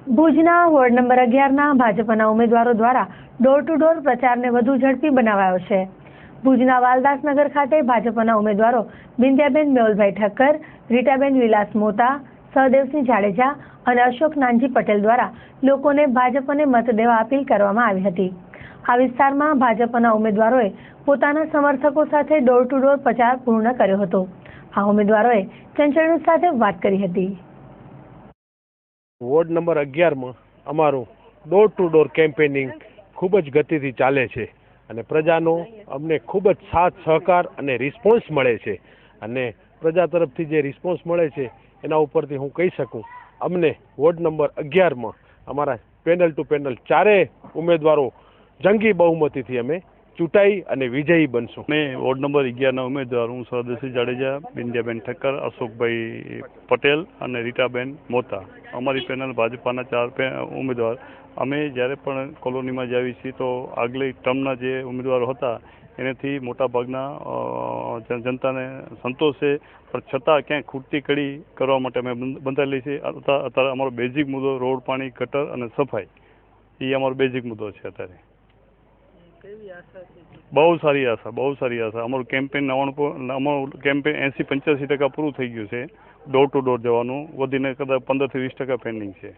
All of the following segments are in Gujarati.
ભુજના વોર્ડ નંબર 11ના ભાજપના ઉમેદવારો દ્વારા ડોર ટુ ડોર પ્રચારને વધુ ઝડપી બનાવાયો છે। ભુજના વાલદાસનગર ખાતે ભાજપના ઉમેદવારો બિંદ્યાબેન મેહુલભાઈ ઠક્કર, રીટાબેન વિલાસ મોતા, સહદેવસિંહ જાડેજા અને અશોક નાનજી પટેલ દ્વારા લોકોને ભાજપને મત દેવા અપીલ કરવામાં આવી હતી। આ વિસ્તારમાં ભાજપના ઉમેદવારોએ પોતાના સમર્થકો સાથે ડોર ટુ ડોર પ્રચાર પૂર્ણ કર્યો હતો। આ ઉમેદવારોએ ચંચળ ન્યૂઝ સાથે વાત કરી હતી। વોર્ડ નંબર 11માં અમારું ડોર ટુ ડોર કેમ્પેનિંગ ખૂબ જ ગતિથી ચાલે છે અને પ્રજાનો અમને ખૂબ જ સાથ સહકાર અને રિસ્પોન્સ મળે છે અને પ્રજા તરફથી જે રિસ્પોન્સ મળે છે એના ઉપરથી હું કહી શકું અમને વોર્ડ નંબર 11માં અમારા પેનલ ટુ પેનલ ચારેય ઉમેદવારો જંગી બહુમતીથી અમે ચૂંટાઈ અને વિજયી બનશું। મેં વોર્ડ નંબર 11ના ઉમેદવાર હું સહદેવસિંહ જાડેજા, બિંદ્યાબેન ઠક્કર, અશોકભાઈ પટેલ અને રીટાબેન મોતા, અમારી પેનલ ભાજપાના 4 ઉમેદવાર અમે જ્યારે પણ કોલોનીમાં જાવી છીએ તો આગલી ટર્મના જે ઉમેદવારો હતા એનાથી મોટાભાગના જનતાને સંતોષ છે, પણ છતાં ક્યાંય ખૂટતી કડી કરવા માટે અમે બંધાયેલી છે। અત્યારે અમારો બેઝિક મુદ્દો રોડ, પાણી, ગટર અને સફાઈ એ અમારો બેઝિક મુદ્દો છે। અત્યારે બહુ સારી આશા। અમારું કેમ્પેન 80-85% પૂરું થઈ ગયું છે। ડોર ટુ ડોર જવાનું વધીને કદાચ 15 થી 20% પેન્ડિંગ છે।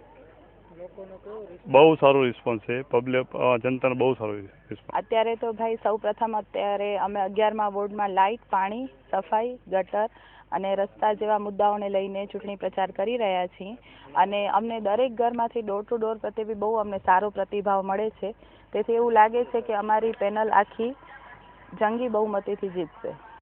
બહુ સારો રિસ્પોન્સ છે, પબ્લિક જનતાનો બહુ સારો રિસ્પોન્સ। અત્યારે તો ભાઈ સૌપ્રથમ અત્યારે અમે 11મા વોર્ડમાં લાઇટ, પાણી, સફાઈ, ગટર અને રસ્તા જેવા મુદ્દાઓને લઈને ચૂંટણી પ્રચાર કરી રહ્યા છીએ અને અમને દરેક ઘરમાંથી ડોર ટુ ડોર પ્રત્યે બી બહુ અમને સારો પ્રતિભાવ મળે છે। તેથી એવું લાગે છે કે અમારી પેનલ આખી જંગી બહુમતીથી જીતશે।